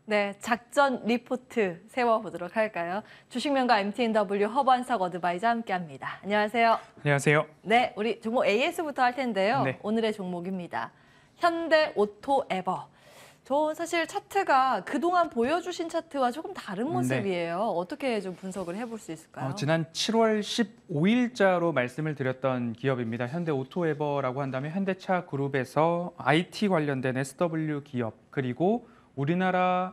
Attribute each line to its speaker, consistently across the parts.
Speaker 1: 네, 작전 리포트 세워보도록 할까요? 주식명가 MTNW 허반석 어드바이저 함께합니다. 안녕하세요.
Speaker 2: 안녕하세요.
Speaker 1: 네, 우리 종목 AS부터 할 텐데요.
Speaker 2: 네.
Speaker 1: 오늘의 종목입니다. 현대오토에버. 저 사실 차트가 그동안 보여주신 차트와 조금 다른 모습이에요. 어떻게 좀 분석을 해볼 수 있을까요?
Speaker 2: 지난 7월 15일자로 말씀을 드렸던 기업입니다. 현대오토에버라고 한다면 현대차 그룹에서 IT 관련된 SW 기업, 그리고 우리나라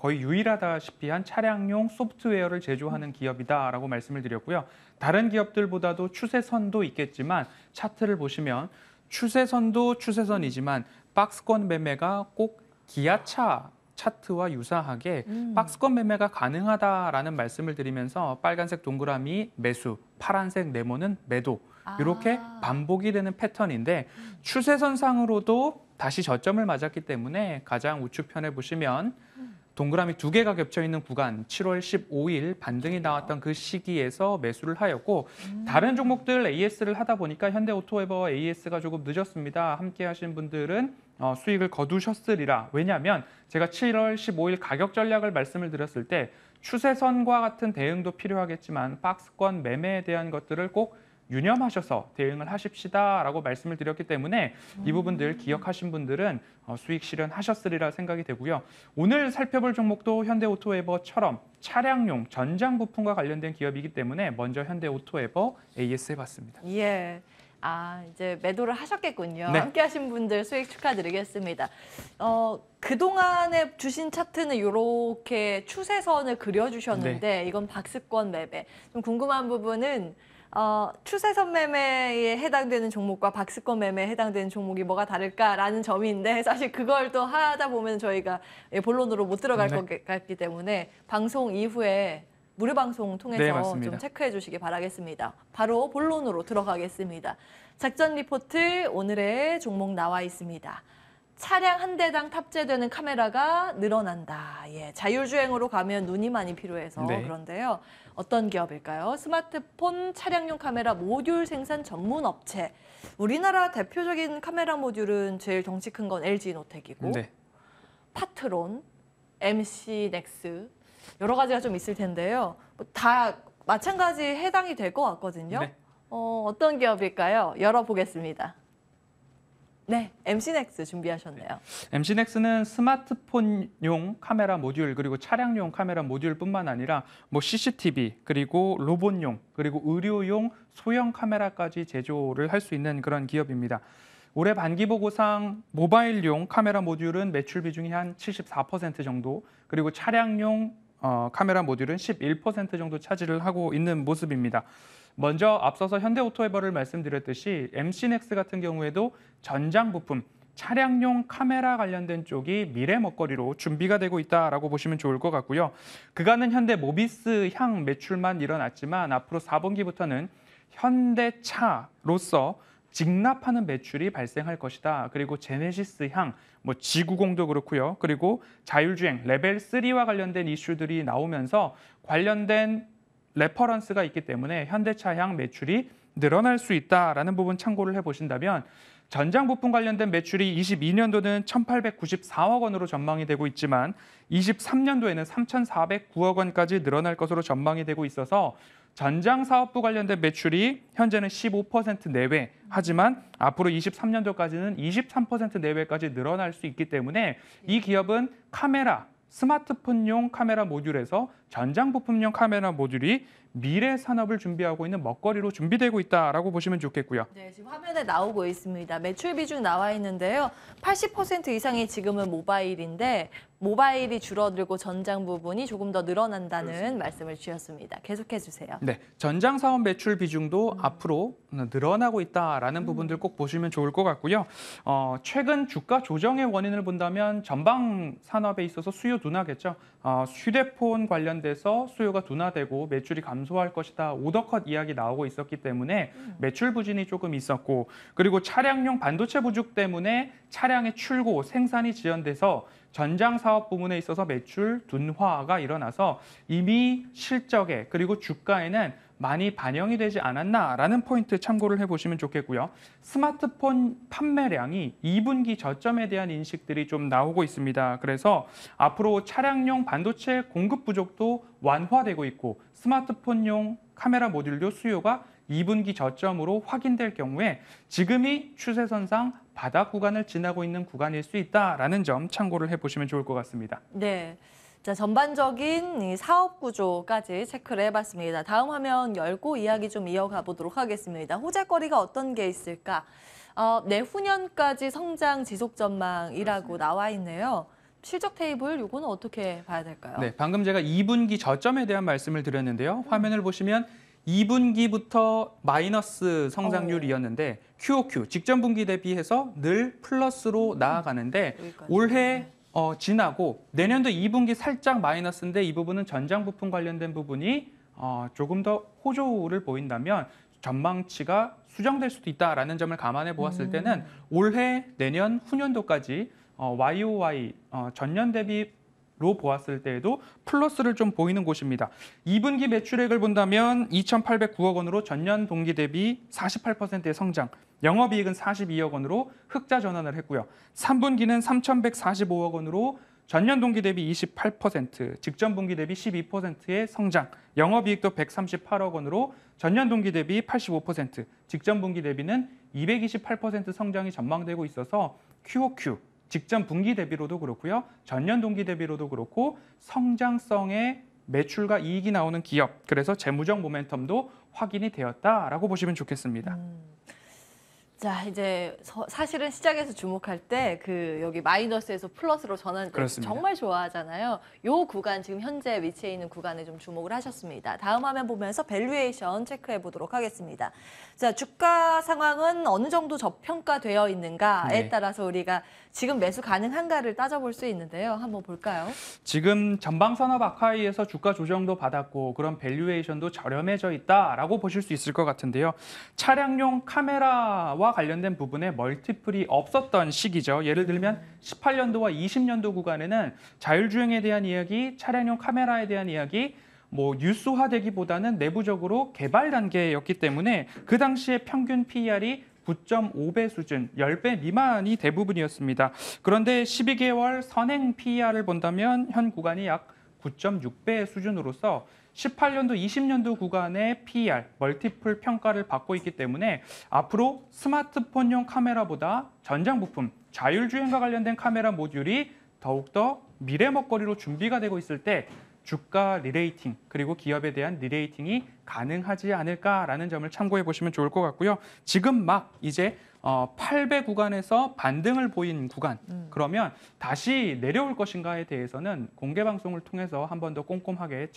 Speaker 2: 거의 유일하다시피 한 차량용 소프트웨어를 제조하는 기업이다라고 말씀을 드렸고요. 다른 기업들보다도 추세선도 있겠지만 차트를 보시면 추세선도 추세선이지만 박스권 매매가 꼭 기아차 차트와 유사하게 박스권 매매가 가능하다라는 말씀을 드리면서 빨간색 동그라미 매수, 파란색 네모는 매도, 이렇게 반복이 되는 패턴인데 추세선상으로도 다시 저점을 맞았기 때문에 가장 우측편에 보시면 동그라미 2개가 겹쳐 있는 구간 7월 15일 반등이 나왔던 그 시기에서 매수를 하였고 다른 종목들 AS를 하다 보니까 현대오토에버 AS가 조금 늦었습니다. 함께 하신 분들은 수익을 거두셨으리라. 왜냐하면 제가 7월 15일 가격 전략을 말씀을 드렸을 때 추세선과 같은 대응도 필요하겠지만 박스권 매매에 대한 것들을 꼭 유념하셔서 대응을 하십시다라고 말씀을 드렸기 때문에 이 부분들 기억하신 분들은 수익 실현하셨으리라 생각이 되고요. 오늘 살펴볼 종목도 현대오토에버처럼 차량용 전장 부품과 관련된 기업이기 때문에 먼저 현대오토에버 AS 해봤습니다.
Speaker 1: 예. 이제 매도를 하셨겠군요.
Speaker 2: 네.
Speaker 1: 함께 하신 분들 수익 축하드리겠습니다. 그동안에 주신 차트는 이렇게 추세선을 그려주셨는데 이건 박스권 매매. 좀 궁금한 부분은 추세선 매매에 해당되는 종목과 박스권 매매에 해당되는 종목이 뭐가 다를까라는 점인데 사실 그걸 또 하다 보면 저희가 본론으로 못 들어갈 것 같기 때문에 방송 이후에 무료 방송 통해서 좀 체크해 주시기 바라겠습니다. 바로 본론으로 들어가겠습니다. 작전 리포트 오늘의 종목 나와 있습니다. 차량 한 대당 탑재되는 카메라가 늘어난다. 예, 자율주행으로 가면 눈이 많이 필요해서 그런데요. 어떤 기업일까요? 스마트폰 차량용 카메라 모듈 생산 전문 업체. 우리나라 대표적인 카메라 모듈은 제일 덩치 큰 건 LG노텍이고 파트론, MC넥스 여러 가지가 좀 있을 텐데요. 다 마찬가지 해당이 될 것 같거든요. 어떤 기업일까요? 열어보겠습니다. 네, MC넥스 준비하셨네요.
Speaker 2: MC넥스는 스마트폰용 카메라 모듈 그리고 차량용 카메라 모듈뿐만 아니라 CCTV 그리고 로봇용 그리고 의료용 소형 카메라까지 제조를 할 수 있는 그런 기업입니다. 올해 반기보고상 모바일용 카메라 모듈은 매출 비중이 한 74% 정도 그리고 차량용 카메라 모듈은 11% 정도 차지를 하고 있는 모습입니다. 먼저 앞서서 현대오토에버를 말씀드렸듯이 MC넥스 같은 경우에도 전장 부품, 차량용 카메라 관련된 쪽이 미래 먹거리로 준비가 되고 있다라고 보시면 좋을 것 같고요. 그간은 현대 모비스 향 매출만 일어났지만 앞으로 4분기부터는 현대차로서 직납하는 매출이 발생할 것이다. 그리고 제네시스 향, G90도 그렇고요. 그리고 자율주행 레벨 3와 관련된 이슈들이 나오면서 관련된 레퍼런스가 있기 때문에 현대차향 매출이 늘어날 수 있다라는 부분 참고를 해보신다면 전장 부품 관련된 매출이 22년도는 1,894억 원으로 전망이 되고 있지만 23년도에는 3,409억 원까지 늘어날 것으로 전망이 되고 있어서 전장 사업부 관련된 매출이 현재는 15% 내외 하지만 앞으로 23년도까지는 23% 내외까지 늘어날 수 있기 때문에 이 기업은 스마트폰용 카메라 모듈에서 전장 부품용 카메라 모듈이 미래 산업을 준비하고 있는 먹거리로 준비되고 있다라고 보시면 좋겠고요.
Speaker 1: 네, 지금 화면에 나오고 있습니다. 매출 비중 나와 있는데요. 80% 이상이 지금은 모바일인데 모바일이 줄어들고 전장 부분이 조금 더 늘어난다는 말씀을 주셨습니다. 계속해 주세요.
Speaker 2: 네, 전장 사업 매출 비중도 앞으로 늘어나고 있다라는 부분들 꼭 보시면 좋을 것 같고요. 최근 주가 조정의 원인을 본다면 전방 산업에 있어서 수요 둔화겠죠. 휴대폰 관련돼서 수요가 둔화되고 매출이 감소할 것이다. 오더컷 이야기 나오고 있었기 때문에 매출 부진이 조금 있었고 그리고 차량용 반도체 부족 때문에 차량의 출고, 생산이 지연돼서 전장 사업 부문에 있어서 매출 둔화가 일어나서 이미 실적에 그리고 주가에는 많이 반영이 되지 않았나라는 포인트 참고를 해보시면 좋겠고요. 스마트폰 판매량이 2분기 저점에 대한 인식들이 좀 나오고 있습니다. 그래서 앞으로 차량용 반도체 공급 부족도 완화되고 있고 스마트폰용 카메라 모듈도 수요가 2분기 저점으로 확인될 경우에 지금이 추세선상 바닥 구간을 지나고 있는 구간일 수 있다라는 점 참고를 해보시면 좋을 것 같습니다.
Speaker 1: 네. 자, 전반적인 이 사업 구조까지 체크를 해봤습니다. 다음 화면 열고 이야기 좀 이어가 보도록 하겠습니다. 호재거리가 어떤 게 있을까? 내후년까지 성장 지속 전망이라고 나와 있네요. 실적 테이블 이거는 어떻게 봐야 될까요?
Speaker 2: 네, 방금 제가 2분기 저점에 대한 말씀을 드렸는데요. 화면을 보시면 2분기부터 마이너스 성장률이었는데 QOQ, 직전 분기 대비해서 늘 플러스로 나아가는데
Speaker 1: 여기까지.
Speaker 2: 올해 지나고 내년도 2분기 살짝 마이너스인데 이 부분은 전장 부품 관련된 부분이 조금 더 호조를 보인다면 전망치가 수정될 수도 있다라는 점을 감안해 보았을 때는 올해, 내년, 후년도까지 YOY 전년 대비로 보았을 때에도 플러스를 좀 보이는 곳입니다. 2분기 매출액을 본다면 2,809억 원으로 전년 동기 대비 48%의 성장, 영업이익은 42억 원으로 흑자 전환을 했고요. 3분기는 3,145억 원으로 전년 동기 대비 28%, 직전 분기 대비 12%의 성장, 영업이익도 138억 원으로 전년 동기 대비 85%, 직전 분기 대비는 228% 성장이 전망되고 있어서 QOQ, 직전 분기 대비로도 그렇고요. 전년 동기 대비로도 그렇고 성장성의 매출과 이익이 나오는 기업, 그래서 재무적 모멘텀도 확인이 되었다라고 보시면 좋겠습니다.
Speaker 1: 자, 이제 사실은 시작에서 주목할 때 여기 마이너스에서 플러스로 전환
Speaker 2: 그렇습니다.
Speaker 1: 정말 좋아하잖아요. 요 구간 지금 현재 위치해 있는 구간에 좀 주목을 하셨습니다. 다음 화면 보면서 밸류에이션 체크해 보도록 하겠습니다. 자, 주가 상황은 어느 정도 저평가되어 있는가에
Speaker 2: 네.
Speaker 1: 따라서 우리가 지금 매수 가능한가를 따져볼 수 있는데요. 한번 볼까요?
Speaker 2: 지금 전방산업 아카이에서 주가 조정도 받았고 그런 밸류에이션도 저렴해져 있다라고 보실 수 있을 것 같은데요. 차량용 카메라와 관련된 부분에 멀티플이 없었던 시기죠. 예를 들면 18년도와 20년도 구간에는 자율주행에 대한 이야기, 차량용 카메라에 대한 이야기, 뉴스화되기보다는 내부적으로 개발 단계였기 때문에 그 당시에 평균 PER이 9.5배 수준, 10배 미만이 대부분이었습니다. 그런데 12개월 선행 PER을 본다면 현 구간이 약 9.6배 수준으로서 18년도, 20년도 구간의 PER, 멀티플 평가를 받고 있기 때문에 앞으로 스마트폰용 카메라보다 전장 부품, 자율주행과 관련된 카메라 모듈이 더욱더 미래 먹거리로 준비가 되고 있을 때 주가 리레이팅 그리고 기업에 대한 리레이팅이 가능하지 않을까라는 점을 참고해 보시면 좋을 것 같고요. 지금 막 이제 8배 구간에서 반등을 보인 구간 그러면 다시 내려올 것인가에 대해서는 공개 방송을 통해서 한 번 더 꼼꼼하게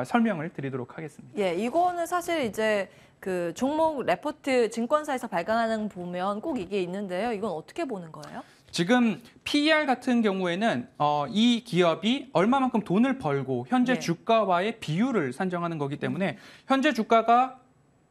Speaker 2: 설명을 드리도록 하겠습니다.
Speaker 1: 예, 이거는 사실 이제 그 종목 레포트 증권사에서 발간하는 거 보면 꼭 이게 있는데요. 이건 어떻게 보는 거예요?
Speaker 2: 지금 PER 같은 경우에는 이 기업이 얼마만큼 돈을 벌고 현재
Speaker 1: 네.
Speaker 2: 주가와의 비율을 산정하는 거기 때문에 현재 주가가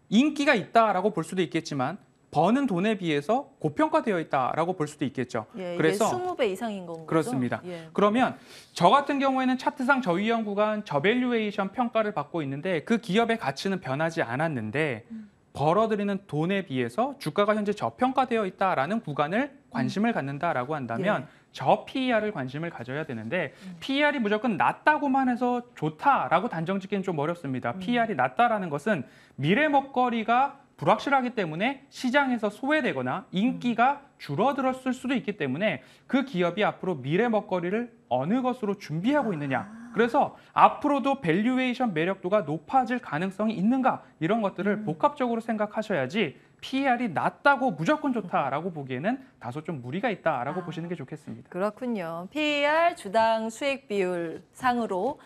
Speaker 2: 인기가 있다라고 볼 수도 있겠지만 버는 돈에 비해서 고평가되어 있다라고 볼 수도 있겠죠.
Speaker 1: 예,
Speaker 2: 그래서
Speaker 1: 이게 20배 이상인 건가요?
Speaker 2: 그렇습니다.
Speaker 1: 예.
Speaker 2: 그러면 저 같은 경우에는 차트상 저위험 구간 저밸류에이션 평가를 받고 있는데 그 기업의 가치는 변하지 않았는데 벌어들이는 돈에 비해서 주가가 현재 저평가되어 있다라는 구간을 관심을 갖는다라고 한다면 저 PER을 관심을 가져야 되는데 PER이 무조건 낮다고만 해서 좋다라고 단정짓기는 좀 어렵습니다. PER이 낮다라는 것은 미래 먹거리가 불확실하기 때문에 시장에서 소외되거나 인기가 줄어들었을 수도 있기 때문에 그 기업이 앞으로 미래 먹거리를 어느 것으로 준비하고 있느냐. 그래서 앞으로도 밸류에이션 매력도가 높아질 가능성이 있는가 이런 것들을 복합적으로 생각하셔야지 PER이 낮다고 무조건 좋다라고 보기에는 다소 좀 무리가 있다라고 보시는 게 좋겠습니다.
Speaker 1: 그렇군요. PER 주당 수익 비율 상으로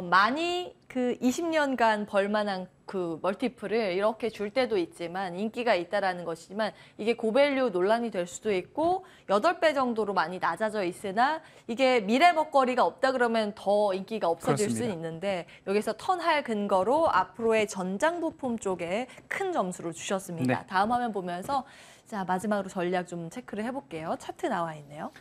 Speaker 1: 많이 그 20년간 벌만한 그 멀티플을 이렇게 줄 때도 있지만 인기가 있다라는 것이지만 이게 고밸류 논란이 될 수도 있고 8배 정도로 많이 낮아져 있으나 이게 미래 먹거리가 없다 그러면 더 인기가 없어질
Speaker 2: 그렇습니다.
Speaker 1: 수는 있는데 여기서 턴할 근거로 앞으로의 전장 부품 쪽에 큰 점수를 주셨습니다.
Speaker 2: 네.
Speaker 1: 다음 화면 보면서 자 마지막으로 전략 좀 체크를 해볼게요. 차트 나와 있네요.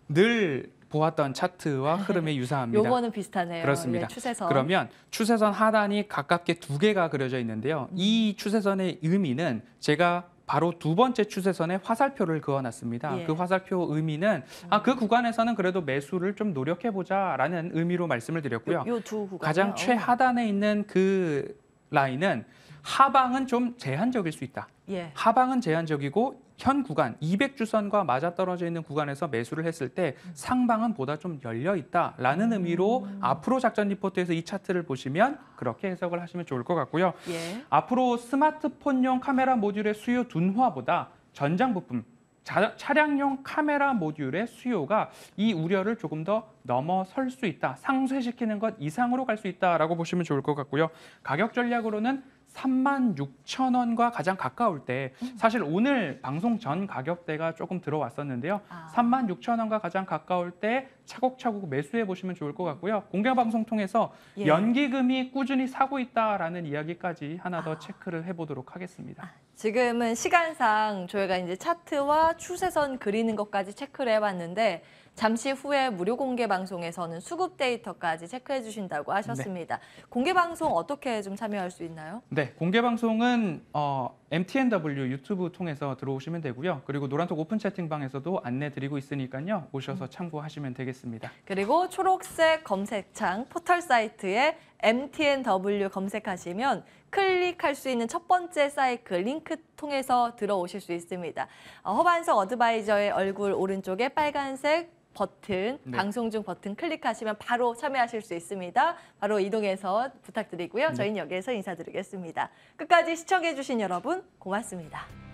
Speaker 2: 늘 보았던 차트와 흐름이 유사합니다.
Speaker 1: 요거는 비슷하네요.
Speaker 2: 그렇습니다.
Speaker 1: 예, 추세선.
Speaker 2: 그러면 추세선 하단이 가깝게 두 개가 그려져 있는데요. 이 추세선의 의미는 제가 바로 두 번째 추세선에 화살표를 그어놨습니다.
Speaker 1: 예.
Speaker 2: 그 화살표 의미는 그 구간에서는 그래도 매수를 좀 노력해보자라는 의미로 말씀을 드렸고요.
Speaker 1: 요 두 구간.
Speaker 2: 가장 최하단에 있는 그 라인은 하방은 좀 제한적일 수 있다.
Speaker 1: 예.
Speaker 2: 하방은 제한적이고 현 구간 200주선과 맞아떨어져 있는 구간에서 매수를 했을 때 상방은 보다 좀 열려 있다라는 의미로 앞으로 작전 리포트에서 이 차트를 보시면 그렇게 해석을 하시면 좋을 것 같고요.
Speaker 1: 예.
Speaker 2: 앞으로 스마트폰용 카메라 모듈의 수요 둔화보다 전장 부품, 차량용 카메라 모듈의 수요가 이 우려를 조금 더 넘어설 수 있다. 상쇄시키는 것 이상으로 갈 수 있다라고 보시면 좋을 것 같고요. 가격 전략으로는 36,000원과 가장 가까울 때 사실 오늘 방송 전 가격대가 조금 들어왔었는데요. 36,000원과 가장 가까울 때 차곡차곡 매수해 보시면 좋을 것 같고요. 공개 방송 통해서
Speaker 1: 예.
Speaker 2: 연기금이 꾸준히 사고 있다라는 이야기까지 하나 더 체크를 해보도록 하겠습니다.
Speaker 1: 지금은 시간상 저희가 이제 차트와 추세선 그리는 것까지 체크를 해봤는데 잠시 후에 무료 공개 방송에서는 수급 데이터까지 체크해 주신다고 하셨습니다. 공개 방송 어떻게 좀 참여할 수 있나요?
Speaker 2: 네, 공개 방송은 MTNW 유튜브 통해서 들어오시면 되고요. 그리고 노란톡 오픈 채팅방에서도 안내 드리고 있으니까요. 오셔서 참고하시면 되겠습니다.
Speaker 1: 그리고 초록색 검색창 포털 사이트에 MTNW 검색하시면 클릭할 수 있는 첫 번째 사이클 링크 통해서 들어오실 수 있습니다. 허반석 어드바이저의 얼굴 오른쪽에 빨간색 버튼,
Speaker 2: 네.
Speaker 1: 방송 중 버튼 클릭하시면 바로 참여하실 수 있습니다. 바로 이동해서 부탁드리고요. 저희는 여기에서 인사드리겠습니다. 끝까지 시청해주신 여러분 고맙습니다.